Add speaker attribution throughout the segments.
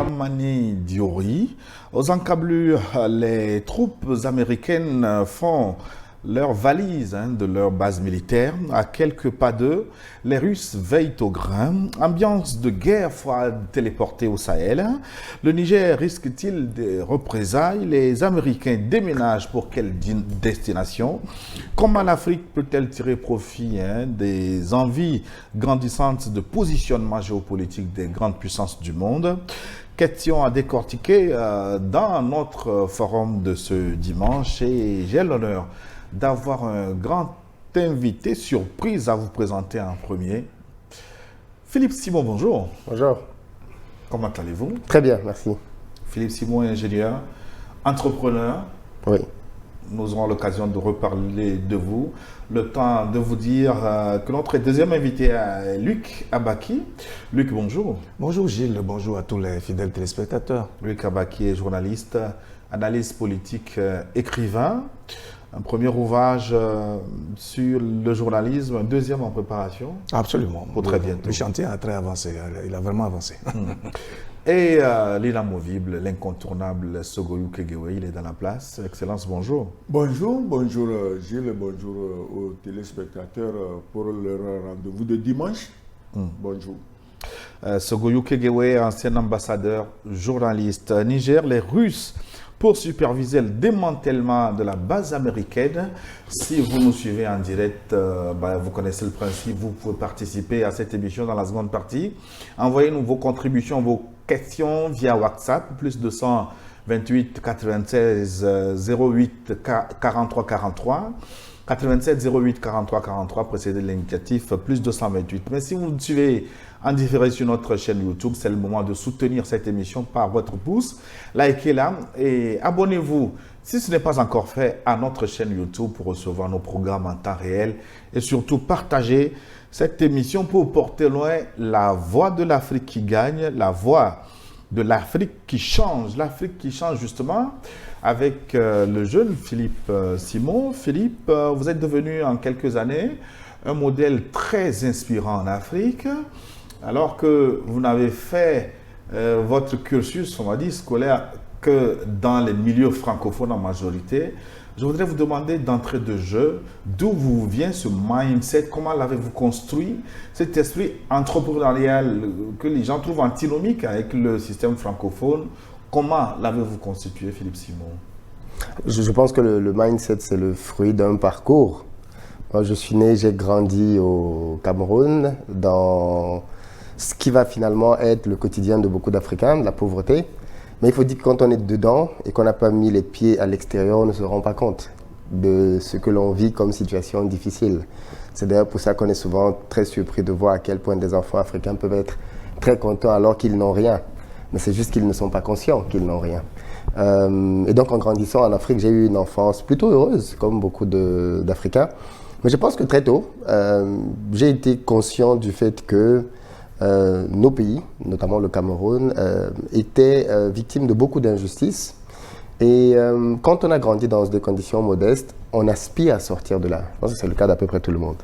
Speaker 1: Dramani Diori. Aux encablures, les troupes américaines font leur valise de leur base militaire. À quelques pas d'eux, les Russes veillent au grain. Ambiance de guerre froide téléportée au Sahel. Le Niger risque-t-il des représailles? Les Américains déménagent pour quelle destination? Comment l'Afrique peut-elle tirer profit des envies grandissantes de positionnement géopolitique des grandes puissances du monde? Question à décortiquer dans notre forum de ce dimanche, et j'ai l'honneur d'avoir un grand invité surprise à vous présenter en premier. Philippe Simon, bonjour.
Speaker 2: Bonjour.
Speaker 1: Comment allez-vous?
Speaker 2: Très bien, merci.
Speaker 1: Philippe Simon, ingénieur, entrepreneur.
Speaker 2: Oui.
Speaker 1: Nous aurons l'occasion de reparler de vous. Le temps de vous dire que notre deuxième invité est Luc Abaki. Luc, bonjour.
Speaker 3: Bonjour Gilles, bonjour à tous les fidèles téléspectateurs.
Speaker 1: Luc Abaki est journaliste, analyste politique, écrivain. Un premier ouvrage sur le journalisme, un deuxième en préparation.
Speaker 3: Absolument.
Speaker 1: Pour très bientôt.
Speaker 3: Le chantier a très avancé, il a vraiment avancé.
Speaker 1: Et l'inamovible, l'incontournable Sogoyou Kegewe, il est dans la place. Excellence, bonjour.
Speaker 4: Bonjour Gilles, bonjour aux téléspectateurs pour leur rendez-vous de dimanche. Bonjour.
Speaker 1: Sogoyou Kegewe, ancien ambassadeur, journaliste. Niger, les Russes pour superviser le démantèlement de la base américaine. Si vous nous suivez en direct, vous connaissez le principe, vous pouvez participer à cette émission dans la seconde partie. Envoyez-nous vos contributions, vos questions via WhatsApp, plus 228 96 08 43 43. 87 08 43 43, précédé de l'indicatif, plus 228. Mais si vous nous suivez en différé sur notre chaîne YouTube, c'est le moment de soutenir cette émission par votre pouce. Likez-la et abonnez-vous, si ce n'est pas encore fait, à notre chaîne YouTube pour recevoir nos programmes en temps réel. Et surtout, partagez cette émission pour porter loin la voix de l'Afrique qui gagne, la voix de l'Afrique qui change justement avec le jeune Philippe Simon. Philippe, vous êtes devenu en quelques années un modèle très inspirant en Afrique, alors que vous n'avez fait votre cursus, on va dire, scolaire que dans les milieux francophones en majorité. Je voudrais vous demander d'entrée de jeu, d'où vous vient ce mindset, comment l'avez-vous construit, cet esprit entrepreneurial que les gens trouvent antinomique avec le système francophone. Comment l'avez-vous constitué, Philippe Simon?
Speaker 2: Je pense que le mindset, c'est le fruit d'un parcours. Moi, je suis né, j'ai grandi au Cameroun, dans ce qui va finalement être le quotidien de beaucoup d'Africains, de la pauvreté. Mais il faut dire que quand on est dedans et qu'on n'a pas mis les pieds à l'extérieur, on ne se rend pas compte de ce que l'on vit comme situation difficile. C'est d'ailleurs pour ça qu'on est souvent très surpris de voir à quel point des enfants africains peuvent être très contents alors qu'ils n'ont rien. Mais c'est juste qu'ils ne sont pas conscients qu'ils n'ont rien. Et donc en grandissant en Afrique, j'ai eu une enfance plutôt heureuse, comme beaucoup d'Africains. Mais je pense que très tôt, j'ai été conscient du fait que nos pays, notamment le Cameroun, étaient victimes de beaucoup d'injustices. Et quand on a grandi dans des conditions modestes, on aspire à sortir de là. Je pense que c'est le cas d'à peu près tout le monde.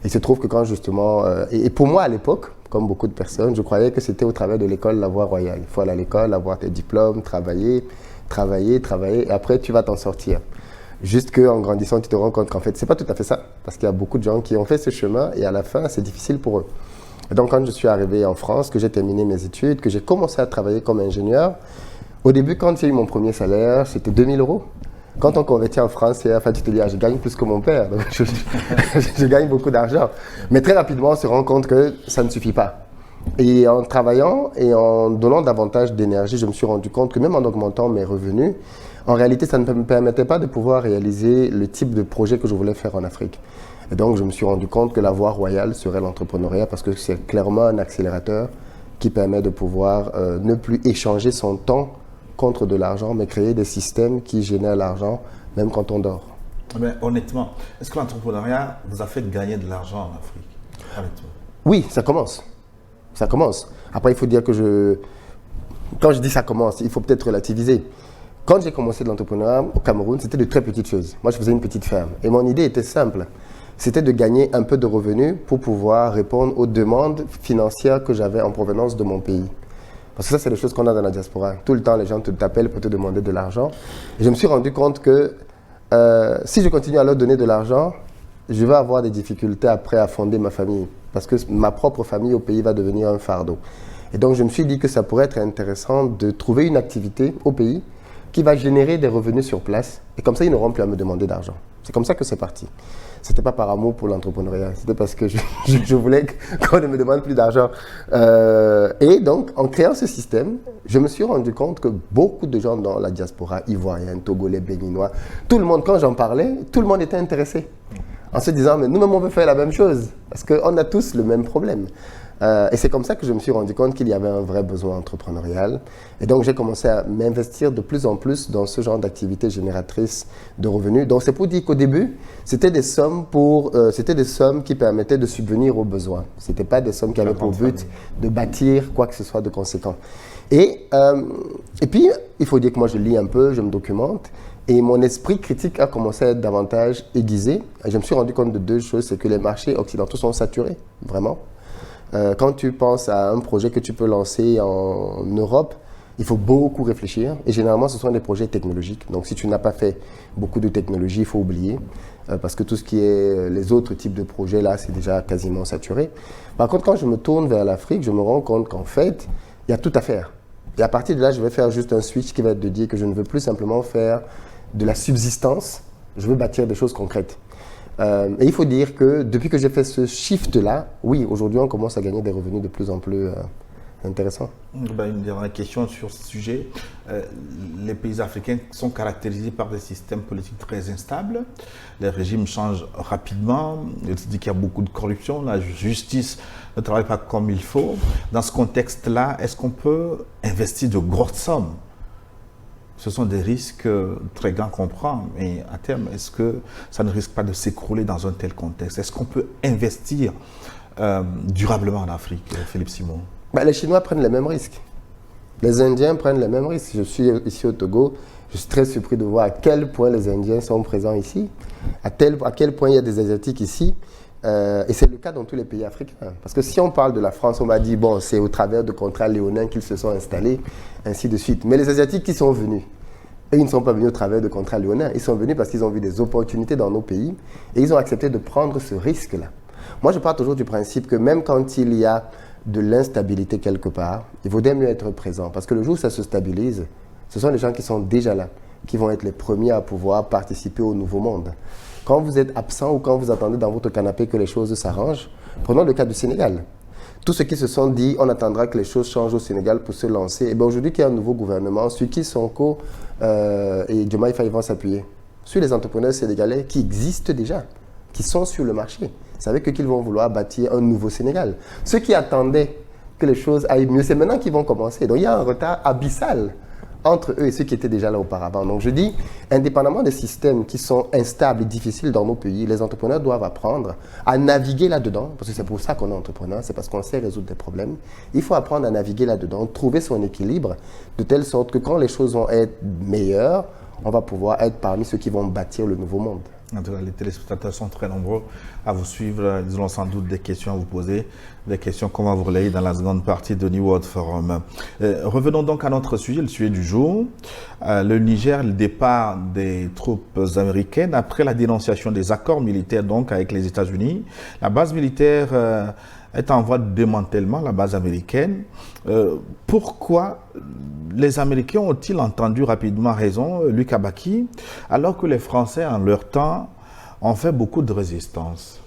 Speaker 2: Et il se trouve que quand justement, et pour moi à l'époque, comme beaucoup de personnes, je croyais que c'était au travers de l'école la voie royale. Il faut aller à l'école, avoir tes diplômes, travailler, et après tu vas t'en sortir. Juste qu'en grandissant, tu te rends compte qu'en fait, c'est pas tout à fait ça. Parce qu'il y a beaucoup de gens qui ont fait ce chemin et à la fin, c'est difficile pour eux. Et donc, quand je suis arrivé en France, que j'ai terminé mes études, que j'ai commencé à travailler comme ingénieur, au début, quand j'ai eu mon premier salaire, c'était 2000 €. Quand on convertit en France, enfin, tu te dis, je gagne plus que mon père, donc je gagne beaucoup d'argent. Mais très rapidement, on se rend compte que ça ne suffit pas. Et en travaillant et en donnant davantage d'énergie, je me suis rendu compte que même en augmentant mes revenus, en réalité, ça ne me permettait pas de pouvoir réaliser le type de projet que je voulais faire en Afrique. Et donc, je me suis rendu compte que la voie royale serait l'entrepreneuriat parce que c'est clairement un accélérateur qui permet de pouvoir ne plus échanger son temps contre de l'argent, mais créer des systèmes qui génèrent l'argent même quand on dort.
Speaker 1: Mais honnêtement, est-ce que l'entrepreneuriat vous a fait gagner de l'argent en Afrique? Honnêtement.
Speaker 2: Oui, ça commence. Ça commence. Après, il faut dire que quand je dis ça commence, il faut peut-être relativiser. Quand j'ai commencé de l'entrepreneuriat au Cameroun, c'était de très petites choses. Moi, je faisais une petite ferme. Et mon idée était simple. C'était de gagner un peu de revenus pour pouvoir répondre aux demandes financières que j'avais en provenance de mon pays. Parce que ça, c'est des choses qu'on a dans la diaspora. Tout le temps, les gens t'appellent pour te demander de l'argent. Et je me suis rendu compte que si je continue à leur donner de l'argent, je vais avoir des difficultés après à fonder ma famille. Parce que ma propre famille au pays va devenir un fardeau. Et donc, je me suis dit que ça pourrait être intéressant de trouver une activité au pays qui va générer des revenus sur place. Et comme ça, ils n'auront plus à me demander d'argent. C'est comme ça que c'est parti. Ce n'était pas par amour pour l'entrepreneuriat, c'était parce que je voulais qu'on ne me demande plus d'argent. Et donc, en créant ce système, je me suis rendu compte que beaucoup de gens dans la diaspora, ivoirienne, togolais, béninois, tout le monde, quand j'en parlais, tout le monde était intéressé. En se disant, mais nous-mêmes, on veut faire la même chose, parce qu'on a tous le même problème. Et c'est comme ça que je me suis rendu compte qu'il y avait un vrai besoin entrepreneurial. Et donc, j'ai commencé à m'investir de plus en plus dans ce genre d'activités génératrices de revenus. Donc, c'est pour dire qu'au début, c'était des sommes qui permettaient de subvenir aux besoins. Ce n'étaient pas des sommes qui avaient pour but de bâtir quoi que ce soit de conséquent. Et puis, il faut dire que moi, je lis un peu, je me documente. Et mon esprit critique a commencé à être davantage aiguisé. Et je me suis rendu compte de deux choses. C'est que les marchés occidentaux sont saturés, vraiment. Quand tu penses à un projet que tu peux lancer en Europe, il faut beaucoup réfléchir. Et généralement, ce sont des projets technologiques. Donc, si tu n'as pas fait beaucoup de technologie, il faut oublier. Parce que tout ce qui est les autres types de projets, là, c'est déjà quasiment saturé. Par contre, quand je me tourne vers l'Afrique, je me rends compte qu'en fait, il y a tout à faire. Et à partir de là, je vais faire juste un switch qui va être de dire que je ne veux plus simplement faire de la subsistance. Je veux bâtir des choses concrètes. Et il faut dire que depuis que j'ai fait ce shift-là, oui, aujourd'hui, on commence à gagner des revenus de plus en plus intéressants.
Speaker 1: Une dernière question sur ce sujet. Les pays africains sont caractérisés par des systèmes politiques très instables. Les régimes changent rapidement. Il se dit qu'il y a beaucoup de corruption. La justice ne travaille pas comme il faut. Dans ce contexte-là, est-ce qu'on peut investir de grosses sommes ? Ce sont des risques très grands qu'on prend, mais à terme, est-ce que ça ne risque pas de s'écrouler dans un tel contexte? Est-ce qu'on peut investir durablement en Afrique, Philippe Simon?
Speaker 2: Les Chinois prennent les mêmes risques. Les Indiens prennent les mêmes risques. Je suis ici au Togo, je suis très surpris de voir à quel point les Indiens sont présents ici, à quel point il y a des Asiatiques ici. Et c'est le cas dans tous les pays africains. Parce que si on parle de la France, on m'a dit, bon, c'est au travers de contrats léonins qu'ils se sont installés, ainsi de suite. Mais les Asiatiques qui sont venus, et ils ne sont pas venus au travers de contrats léonins, ils sont venus parce qu'ils ont vu des opportunités dans nos pays et ils ont accepté de prendre ce risque-là. Moi, je pars toujours du principe que même quand il y a de l'instabilité quelque part, il vaudrait mieux être présent. Parce que le jour où ça se stabilise, ce sont les gens qui sont déjà là, qui vont être les premiers à pouvoir participer au nouveau monde. Quand vous êtes absent ou quand vous attendez dans votre canapé que les choses s'arrangent, prenons le cas du Sénégal. Tous ceux qui se sont dit, on attendra que les choses changent au Sénégal pour se lancer. Et bien aujourd'hui qu'il y a un nouveau gouvernement, sur qui Sonko et Diomaye Faye vont s'appuyer? Sur les entrepreneurs sénégalais qui existent déjà, qui sont sur le marché. Vous savez qu'ils vont vouloir bâtir un nouveau Sénégal. Ceux qui attendaient que les choses aillent mieux, c'est maintenant qu'ils vont commencer. Donc il y a un retard abyssal entre eux et ceux qui étaient déjà là auparavant. Donc je dis, indépendamment des systèmes qui sont instables et difficiles dans nos pays, les entrepreneurs doivent apprendre à naviguer là-dedans, parce que c'est pour ça qu'on est entrepreneur, c'est parce qu'on sait résoudre des problèmes. Il faut apprendre à naviguer là-dedans, trouver son équilibre, de telle sorte que quand les choses vont être meilleures, on va pouvoir être parmi ceux qui vont bâtir le nouveau monde.
Speaker 1: En tout cas, les téléspectateurs sont très nombreux à vous suivre. Ils auront sans doute des questions à vous poser, des questions qu'on va vous relayer dans la seconde partie de New World Forum. Revenons donc à notre sujet, le sujet du jour. Le Niger, le départ des troupes américaines après la dénonciation des accords militaires donc avec les États-Unis. La base militaire est en voie de démantèlement, la base américaine. Pourquoi les Américains ont-ils entendu rapidement raison, Luc Abaki, alors que les Français, en leur temps, ont fait beaucoup de résistance?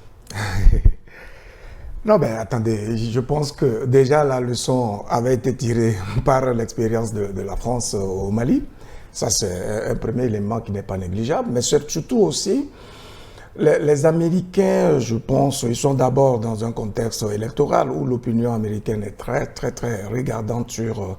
Speaker 3: Non, mais attendez, je pense que déjà la leçon avait été tirée par l'expérience de la France au Mali. Ça, c'est un premier élément qui n'est pas négligeable, mais surtout aussi, les Américains, je pense, ils sont d'abord dans un contexte électoral où l'opinion américaine est très, très, très regardante sur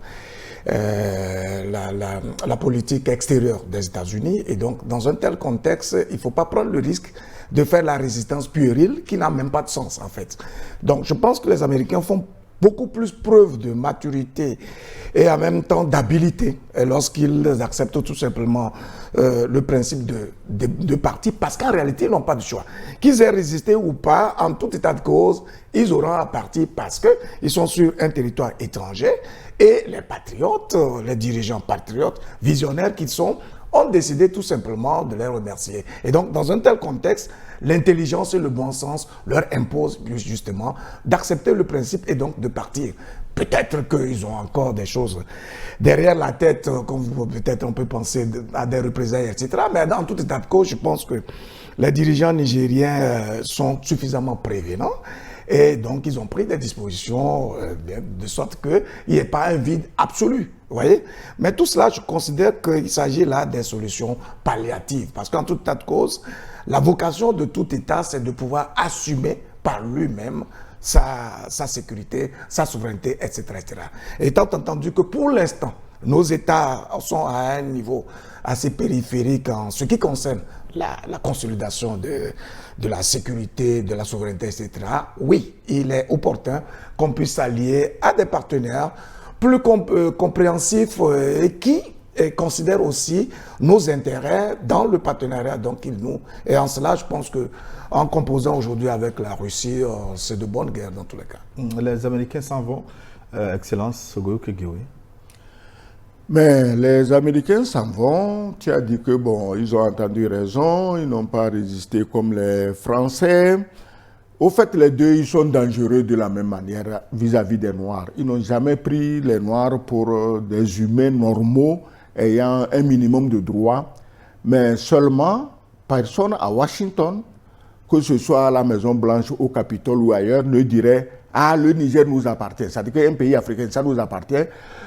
Speaker 3: la politique extérieure des États-Unis. Et donc, dans un tel contexte, il ne faut pas prendre le risque de faire la résistance puérile qui n'a même pas de sens, en fait. Donc, je pense que les Américains font beaucoup plus preuve de maturité et en même temps d'habilité lorsqu'ils acceptent tout simplement le principe de parti, parce qu'en réalité, ils n'ont pas de choix. Qu'ils aient résisté ou pas, en tout état de cause, ils auront un parti parce qu'ils sont sur un territoire étranger et les patriotes, les dirigeants patriotes, visionnaires qu'ils sont, ont décidé tout simplement de les remercier. Et donc, dans un tel contexte, l'intelligence et le bon sens leur imposent justement d'accepter le principe et donc de partir. Peut-être qu'ils ont encore des choses derrière la tête, comme peut-être on peut penser à des représailles, etc. Mais dans tout état de cause, je pense que les dirigeants nigériens sont suffisamment prévenants. Et donc, ils ont pris des dispositions de sorte qu'il n'y ait pas un vide absolu. Vous voyez? Mais tout cela, je considère qu'il s'agit là des solutions palliatives. Parce qu'en tout état de cause, la vocation de tout État, c'est de pouvoir assumer par lui-même sa sécurité, sa souveraineté, etc., etc. Étant entendu que pour l'instant, nos États sont à un niveau assez périphérique en ce qui concerne la consolidation de la sécurité, de la souveraineté, etc. Oui, il est opportun qu'on puisse s'allier à des partenaires plus compréhensifs et qui considèrent aussi nos intérêts dans le partenariat. Donc, et en cela, je pense qu'en composant aujourd'hui avec la Russie, c'est de bonne guerre dans tous les cas.
Speaker 1: Les Américains s'en vont. Excellence, Sogo Ukegewe.
Speaker 4: Mais les Américains s'en vont. Tu as dit que bon, ils ont entendu raison, ils n'ont pas résisté comme les Français. Au fait, les deux, ils sont dangereux de la même manière vis-à-vis des Noirs. Ils n'ont jamais pris les Noirs pour des humains normaux ayant un minimum de droits. Mais seulement, personne à Washington, que ce soit à la Maison-Blanche, au Capitole ou ailleurs, ne dirait « Ah, le Niger nous appartient ». C'est-à-dire qu'un pays africain, ça nous appartient.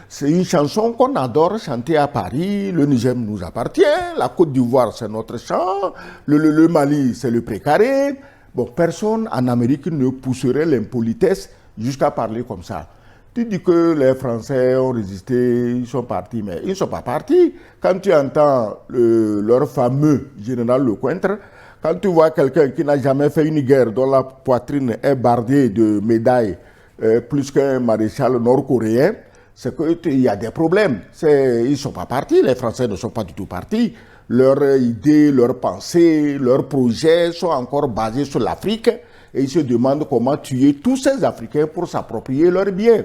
Speaker 4: C'est une chanson qu'on adore chanter à Paris. Le Niger nous appartient. La Côte d'Ivoire, c'est notre chant. Le Mali, c'est le précaré. Bon, personne en Amérique ne pousserait l'impolitesse jusqu'à parler comme ça. Tu dis que les Français ont résisté, ils sont partis, mais ils ne sont pas partis. Quand tu entends leur fameux général Lecointre, quand tu vois quelqu'un qui n'a jamais fait une guerre, dont la poitrine est bardée de médailles, plus qu'un maréchal nord-coréen, c'est qu'il y a des problèmes. Ils ne sont pas partis, les Français ne sont pas du tout partis. Leurs idées, leurs pensées, leurs projets sont encore basés sur l'Afrique et ils se demandent comment tuer tous ces Africains pour s'approprier leurs biens.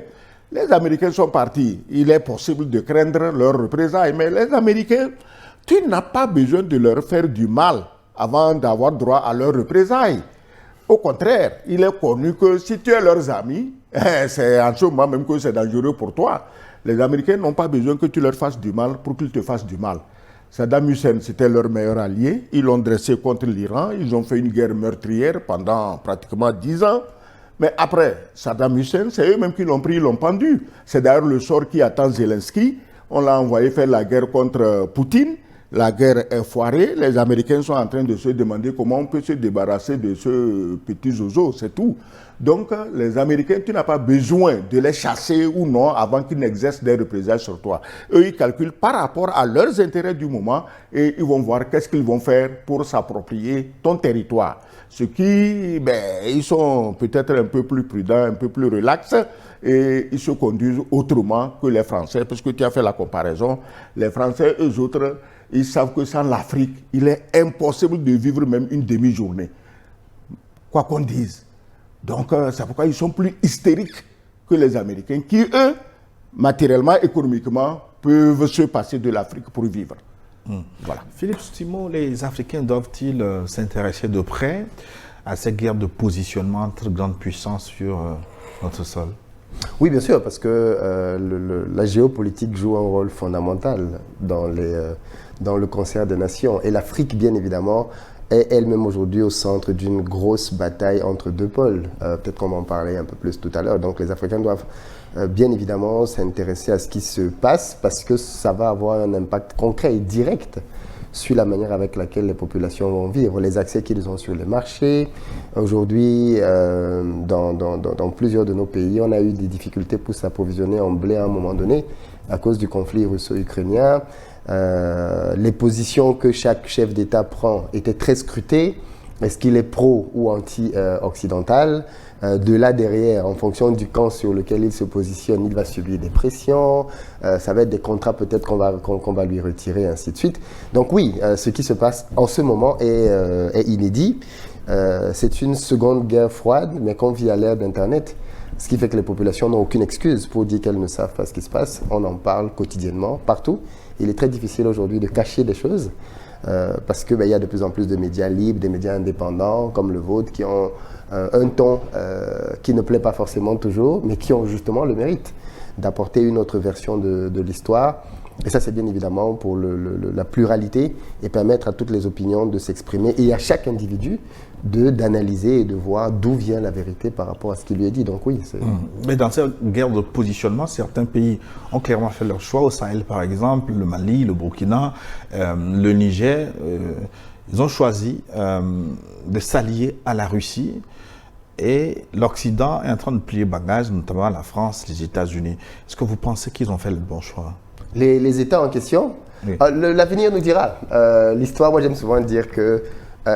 Speaker 4: Les Américains sont partis. Il est possible de craindre leurs représailles, mais les Américains, tu n'as pas besoin de leur faire du mal avant d'avoir droit à leurs représailles. Au contraire, il est connu que si tu es leurs amis, c'est en ce moment même que c'est dangereux pour toi. Les Américains n'ont pas besoin que tu leur fasses du mal pour qu'ils te fassent du mal. Saddam Hussein, c'était leur meilleur allié. Ils l'ont dressé contre l'Iran. Ils ont fait une guerre meurtrière pendant pratiquement 10 ans. Mais après, Saddam Hussein, c'est eux-mêmes qui l'ont pris, ils l'ont pendu. C'est d'ailleurs le sort qui attend Zelensky. On l'a envoyé faire la guerre contre Poutine. La guerre est foirée. Les Américains sont en train de se demander comment on peut se débarrasser de ce petit zozo, c'est tout. Donc, les Américains, tu n'as pas besoin de les chasser ou non avant qu'ils n'exercent des représailles sur toi. Eux, ils calculent par rapport à leurs intérêts du moment et ils vont voir qu'est-ce qu'ils vont faire pour s'approprier ton territoire. Ce qui, ils sont peut-être un peu plus prudents, un peu plus relax et ils se conduisent autrement que les Français, parce que tu as fait la comparaison. Les Français, eux autres, ils savent que sans l'Afrique, il est impossible de vivre même une demi-journée. Quoi qu'on dise. Donc, c'est pourquoi ils sont plus hystériques que les Américains, qui, eux, matériellement, économiquement, peuvent se passer de l'Afrique pour vivre. Voilà.
Speaker 1: Philippe Stimo, les Africains doivent-ils s'intéresser de près à cette guerre de positionnement entre grandes puissances sur notre sol?
Speaker 2: Oui, bien sûr, parce que la géopolitique joue un rôle fondamental dans le concert des nations. Et l'Afrique, bien évidemment, est elle-même aujourd'hui au centre d'une grosse bataille entre deux pôles. Peut-être qu'on va en parler un peu plus tout à l'heure. Donc les Africains doivent bien évidemment s'intéresser à ce qui se passe parce que ça va avoir un impact concret et direct sur la manière avec laquelle les populations vont vivre, les accès qu'ils ont sur les marchés. Aujourd'hui, dans plusieurs de nos pays, on a eu des difficultés pour s'approvisionner en blé à un moment donné à cause du conflit russo-ukrainien. Les positions que chaque chef d'État prend étaient très scrutées. Est-ce qu'il est pro ou anti-occidental? De là derrière, en fonction du camp sur lequel il se positionne, il va subir des pressions, ça va être des contrats peut-être qu'on va lui retirer, ainsi de suite. Donc oui, ce qui se passe en ce moment est inédit. C'est une seconde guerre froide, mais qu'on vit à l'ère d'Internet, ce qui fait que les populations n'ont aucune excuse pour dire qu'elles ne savent pas ce qui se passe. On en parle quotidiennement, partout. Il est très difficile aujourd'hui de cacher des choses, parce qu'il y a de plus en plus de médias libres, des médias indépendants comme le vôtre, qui ont un ton qui ne plaît pas forcément toujours, mais qui ont justement le mérite d'apporter une autre version de l'histoire. Et ça, c'est bien évidemment pour la pluralité et permettre à toutes les opinions de s'exprimer et à chaque individu d'analyser et de voir d'où vient la vérité par rapport à ce qui lui est dit. Donc oui, c'est...
Speaker 1: Mais dans cette guerre de positionnement, certains pays ont clairement fait leur choix. Au Sahel, par exemple, le Mali, le Burkina, le Niger, ils ont choisi de s'allier à la Russie. Et l'Occident est en train de plier bagages, notamment la France, les États-Unis. Est-ce que vous pensez qu'ils ont fait le bon choix?
Speaker 2: Les États en question,
Speaker 1: oui.
Speaker 2: L'avenir nous dira. L'histoire, moi j'aime souvent dire que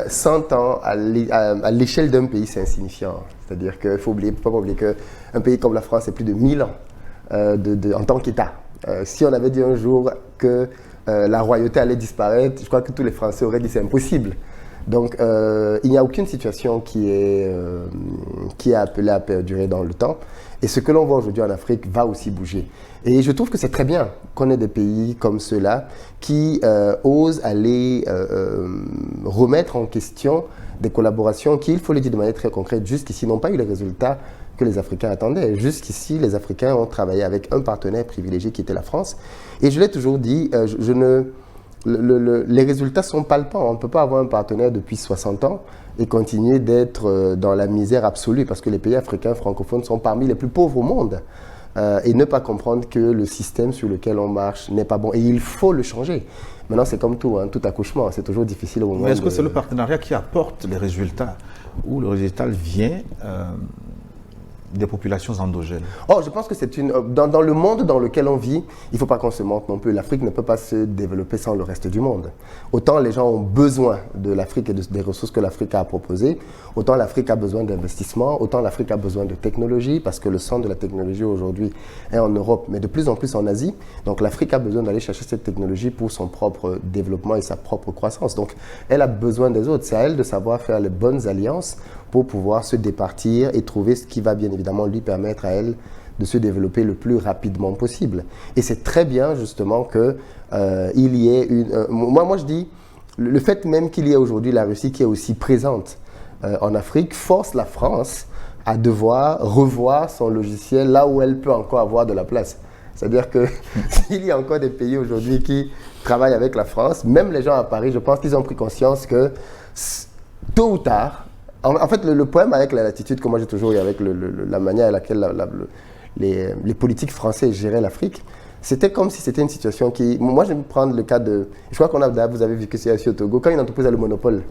Speaker 2: 100 ans à l'échelle d'un pays, c'est insignifiant. C'est-à-dire qu'il ne faut pas oublier qu'un pays comme la France, c'est plus de 1000 ans en tant qu'État. Si on avait dit un jour que la royauté allait disparaître, je crois que tous les Français auraient dit c'est impossible. Donc, il n'y a aucune situation qui est appelée à perdurer dans le temps. Et ce que l'on voit aujourd'hui en Afrique va aussi bouger. Et je trouve que c'est très bien qu'on ait des pays comme ceux-là qui osent aller remettre en question des collaborations qui, il faut le dire de manière très concrète, jusqu'ici n'ont pas eu les résultats que les Africains attendaient. Jusqu'ici, les Africains ont travaillé avec un partenaire privilégié qui était la France. Et je l'ai toujours dit, les résultats sont palpants. On ne peut pas avoir un partenaire depuis 60 ans et continuer d'être dans la misère absolue parce que les pays africains francophones sont parmi les plus pauvres au monde. Et ne pas comprendre que le système sur lequel on marche n'est pas bon. Et il faut le changer. Maintenant, c'est comme tout, hein, tout accouchement. C'est toujours difficile au moment.
Speaker 1: Mais est-ce que c'est le partenariat qui apporte les résultats ou le résultat vient des populations endogènes?
Speaker 2: Oh, je pense que c'est dans le monde dans lequel on vit, il ne faut pas qu'on se mente non plus. L'Afrique ne peut pas se développer sans le reste du monde. Autant les gens ont besoin de l'Afrique et des ressources que l'Afrique a à proposer, autant l'Afrique a besoin d'investissement, autant l'Afrique a besoin de technologie, parce que le centre de la technologie aujourd'hui est en Europe, mais de plus en plus en Asie. Donc l'Afrique a besoin d'aller chercher cette technologie pour son propre développement et sa propre croissance. Donc elle a besoin des autres. C'est à elle de savoir faire les bonnes alliances pour pouvoir se départir et trouver ce qui va bien évidemment lui permettre à elle de se développer le plus rapidement possible. Et c'est très bien justement qu'il y ait une... Moi je dis, le fait même qu'il y ait aujourd'hui la Russie qui est aussi présente en Afrique force la France à devoir revoir son logiciel là où elle peut encore avoir de la place. C'est-à-dire que s'il y a encore des pays aujourd'hui qui travaillent avec la France, même les gens à Paris, je pense qu'ils ont pris conscience que tôt ou tard, en fait, le problème avec l'attitude que moi j'ai toujours eu avec la manière à laquelle les politiques français géraient l'Afrique, c'était comme si c'était une situation qui... Moi, je vais prendre le cas de... Je crois vous avez vu que c'est ici au Togo. Quand une entreprise a le monopole,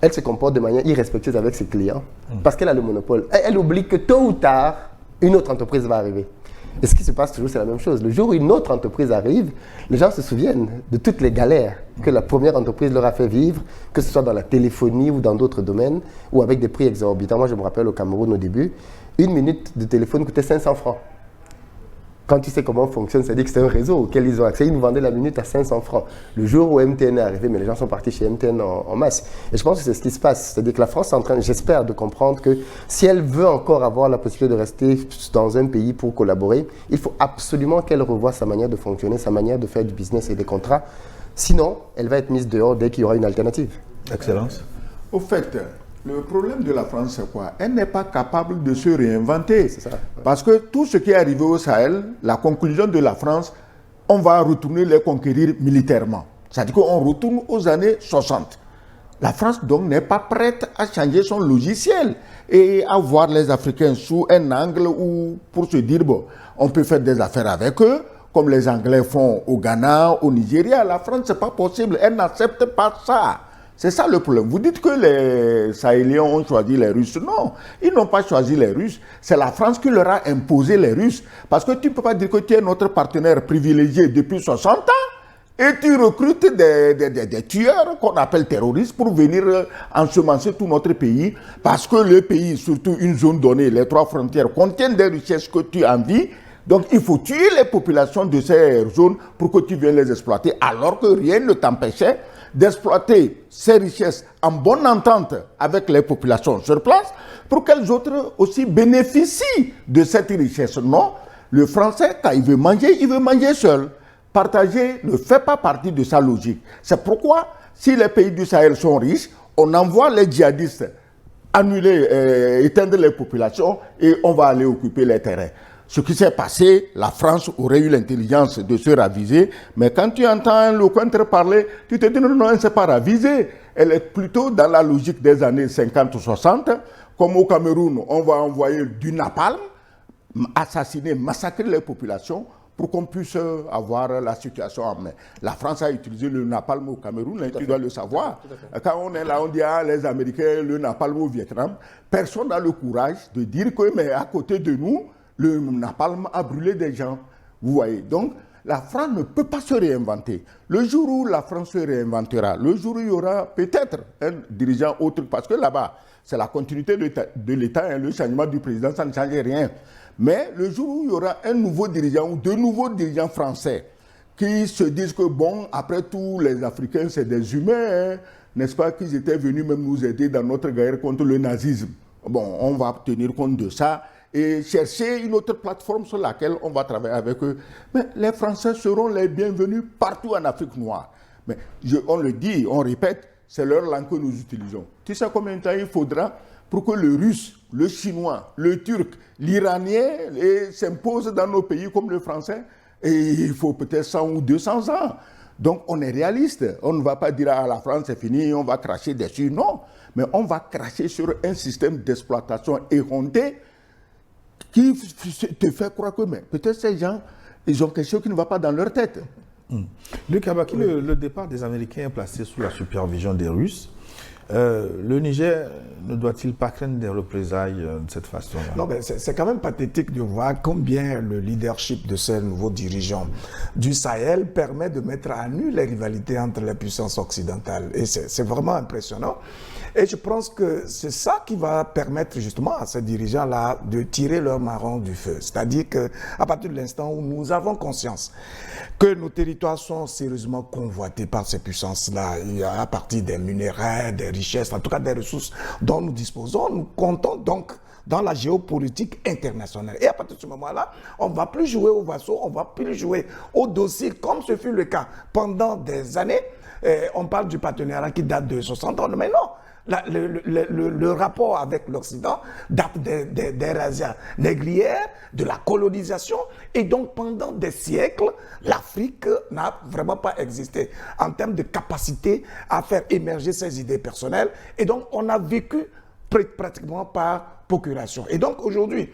Speaker 2: elle se comporte de manière irrespectueuse avec ses clients parce qu'elle a le monopole. Elle oublie que tôt ou tard, une autre entreprise va arriver. Et ce qui se passe toujours, c'est la même chose. Le jour où une autre entreprise arrive, les gens se souviennent de toutes les galères que la première entreprise leur a fait vivre, que ce soit dans la téléphonie ou dans d'autres domaines, ou avec des prix exorbitants. Moi, je me rappelle au Cameroun, au début, 1 minute de téléphone coûtait 500 francs. Quand tu sais comment fonctionne, c'est-à-dire que c'est un réseau auquel ils ont accès. Ils nous vendaient la minute à 500 francs. Le jour où MTN est arrivé, mais les gens sont partis chez MTN en masse. Et je pense que c'est ce qui se passe. C'est-à-dire que la France est en train, j'espère, de comprendre que si elle veut encore avoir la possibilité de rester dans un pays pour collaborer, il faut absolument qu'elle revoie sa manière de fonctionner, sa manière de faire du business et des contrats. Sinon, elle va être mise dehors dès qu'il y aura une alternative.
Speaker 1: Excellence.
Speaker 4: Au fait, le problème de la France, c'est quoi? Elle n'est pas capable de se réinventer.
Speaker 2: C'est ça.
Speaker 4: Parce que tout ce qui est arrivé au Sahel, la conclusion de la France, on va retourner les conquérir militairement. C'est-à-dire qu'on retourne aux années 60. La France, donc, n'est pas prête à changer son logiciel et à voir les Africains sous un angle où, pour se dire, bon, on peut faire des affaires avec eux, comme les Anglais font au Ghana, au Nigeria. La France, ce n'est pas possible. Elle n'accepte pas ça. C'est ça le problème. Vous dites que les Sahéliens ont choisi les Russes. Non, ils n'ont pas choisi les Russes. C'est la France qui leur a imposé les Russes. Parce que tu ne peux pas dire que tu es notre partenaire privilégié depuis 60 ans Et tu recrutes des tueurs qu'on appelle terroristes pour venir ensemencer tout notre pays. Parce que le pays, surtout une zone donnée, les 3 frontières, contiennent des richesses que tu envies. Donc il faut tuer les populations de ces zones pour que tu viennes les exploiter. Alors que rien ne t'empêchait d'exploiter ces richesses en bonne entente avec les populations sur place pour qu'elles autres aussi bénéficient de cette richesse. Non, le Français, quand il veut manger seul. Partager ne fait pas partie de sa logique. C'est pourquoi, si les pays du Sahel sont riches, on envoie les djihadistes annuler, éteindre les populations et on va aller occuper les terrains. Ce qui s'est passé, la France aurait eu l'intelligence de se raviser, mais quand tu entends le contre parler, tu te dis non, elle ne s'est pas ravisée. Elle est plutôt dans la logique des années 50 ou 60, comme au Cameroun, on va envoyer du napalm, assassiner, massacrer les populations pour qu'on puisse avoir la situation en main. La France a utilisé le napalm au Cameroun, tu dois le savoir. Quand on est là, on dit ah, les Américains, le napalm au Vietnam. Personne n'a le courage de dire que, mais à côté de nous, le napalm a brûlé des gens. Vous voyez, donc la France ne peut pas se réinventer. Le jour où la France se réinventera, le jour où il y aura peut-être un dirigeant autre, parce que là-bas, c'est la continuité de l'État, le changement du président, ça ne change rien. Mais le jour où il y aura un nouveau dirigeant ou 2 nouveaux dirigeants français qui se disent que, bon, après tout, les Africains, c'est des humains, hein, n'est-ce pas, qu'ils étaient venus même nous aider dans notre guerre contre le nazisme. Bon, on va tenir compte de ça et chercher une autre plateforme sur laquelle on va travailler avec eux. Mais les Français seront les bienvenus partout en Afrique noire. Mais on le dit, on répète, c'est leur langue que nous utilisons. Tu sais combien de temps il faudra pour que le russe, le chinois, le turc, l'iranien s'imposent dans nos pays comme le français? Et il faut peut-être 100 ou 200 ans. Donc on est réaliste. On ne va pas dire à la France c'est fini, on va cracher dessus. Non, mais on va cracher sur un système d'exploitation éhonté qui te fait croire que peut-être ces gens, ils ont quelque chose qui ne va pas dans leur tête.
Speaker 1: Luc Abaki, le départ des Américains est placé sous la supervision des Russes. Le Niger ne doit-il pas craindre des représailles de cette façon-là?
Speaker 3: Non, mais c'est quand même pathétique de voir combien le leadership de ces nouveaux dirigeants du Sahel permet de mettre à nu les rivalités entre les puissances occidentales. Et c'est vraiment impressionnant. Et je pense que c'est ça qui va permettre justement à ces dirigeants-là de tirer leur marron du feu. C'est-à-dire qu'à partir de l'instant où nous avons conscience que nos territoires sont sérieusement convoités par ces puissances-là, à partir des minéraux, des richesses, en tout cas des ressources dont nous disposons, nous comptons donc dans la géopolitique internationale. Et à partir de ce moment-là, on ne va plus jouer au vassaux, on ne va plus jouer au dossier comme ce fut le cas pendant des années. On parle du partenariat qui date de 60 ans, mais non. Le rapport avec l'Occident date des razzias négrières, de la colonisation, et donc pendant des siècles, l'Afrique n'a vraiment pas existé en termes de capacité à faire émerger ses idées personnelles, et donc on a vécu pratiquement par procuration. Et donc aujourd'hui,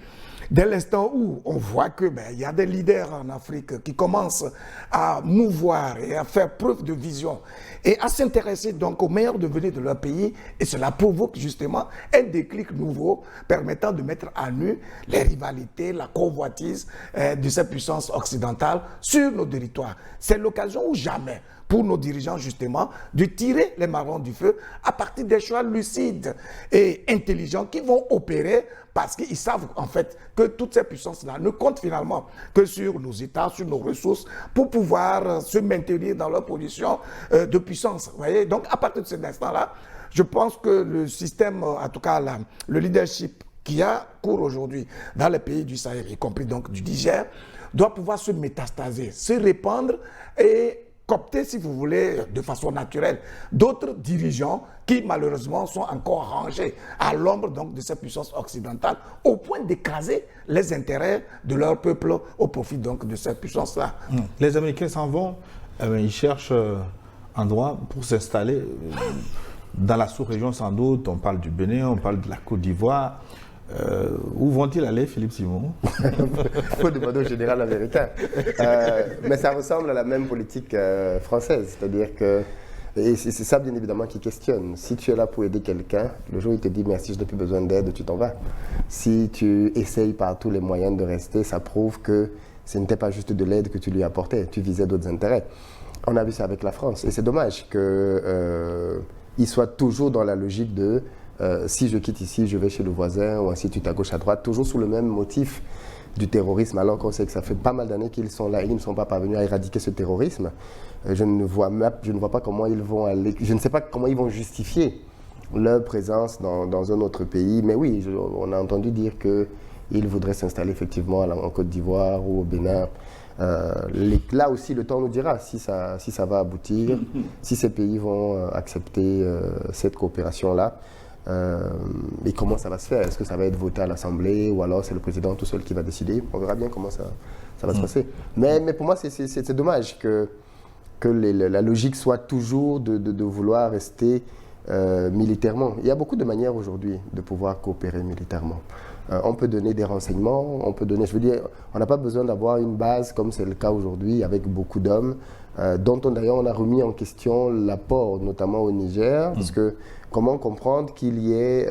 Speaker 3: dès l'instant où on voit que il y a des leaders en Afrique qui commencent à mouvoir et à faire preuve de vision et à s'intéresser donc au meilleur devenir de leur pays, et cela provoque justement un déclic nouveau permettant de mettre à nu les rivalités, la convoitise de ces puissances occidentales sur nos territoires. C'est l'occasion ou jamais pour nos dirigeants justement de tirer les marrons du feu à partir des choix lucides et intelligents qui vont opérer, parce qu'ils savent en fait que toutes ces puissances-là ne comptent finalement que sur nos États, sur nos ressources, pour pouvoir se maintenir dans leur position de puissance. Vous voyez? Donc à partir de cet instant-là, je pense que le système, en tout cas le leadership qui a cours aujourd'hui dans les pays du Sahel, y compris donc du Niger, doit pouvoir se métastaser, se répandre et coopter, si vous voulez, de façon naturelle, d'autres dirigeants qui, malheureusement, sont encore rangés à l'ombre donc de ces puissances occidentales, au point d'écraser les intérêts de leur peuple au profit donc de cette puissance-là.
Speaker 1: Les Américains s'en vont, ils cherchent un endroit pour s'installer dans la sous-région sans doute. On parle du Bénin, on parle de la Côte d'Ivoire. Où vont-ils aller, Philippe Simon?
Speaker 2: Il faut demander au général américain. Mais ça ressemble à la même politique française. C'est-à-dire que, et c'est ça bien évidemment qui questionne. Si tu es là pour aider quelqu'un, le jour où il te dit merci, je n'ai plus besoin d'aide, tu t'en vas. Si tu essayes par tous les moyens de rester, ça prouve que ce n'était pas juste de l'aide que tu lui apportais, tu visais d'autres intérêts. On a vu ça avec la France. Et c'est dommage qu'ils soient toujours dans la logique de si je quitte ici, je vais chez le voisin, ou ainsi de suite à gauche, à droite, toujours sous le même motif du terrorisme, alors qu'on sait que ça fait pas mal d'années qu'ils sont là et ils ne sont pas parvenus à éradiquer ce terrorisme. Je ne vois pas comment ils vont aller, je ne sais pas comment ils vont justifier leur présence dans un autre pays. Mais oui, on a entendu dire qu'ils voudraient s'installer effectivement en Côte d'Ivoire ou au Bénin. Là aussi, le temps nous dira si ça va aboutir, si ces pays vont accepter cette coopération-là. Et comment ça va se faire? Est-ce que ça va être voté à l'Assemblée ou alors c'est le président tout seul qui va décider? On verra bien comment ça va se passer. Mais pour moi, c'est dommage que la logique soit toujours de vouloir rester militairement. Il y a beaucoup de manières aujourd'hui de pouvoir coopérer militairement. On peut donner des renseignements, on n'a pas besoin d'avoir une base comme c'est le cas aujourd'hui avec beaucoup d'hommes, dont d'ailleurs on a remis en question l'apport, notamment au Niger, parce que comment comprendre qu'il y ait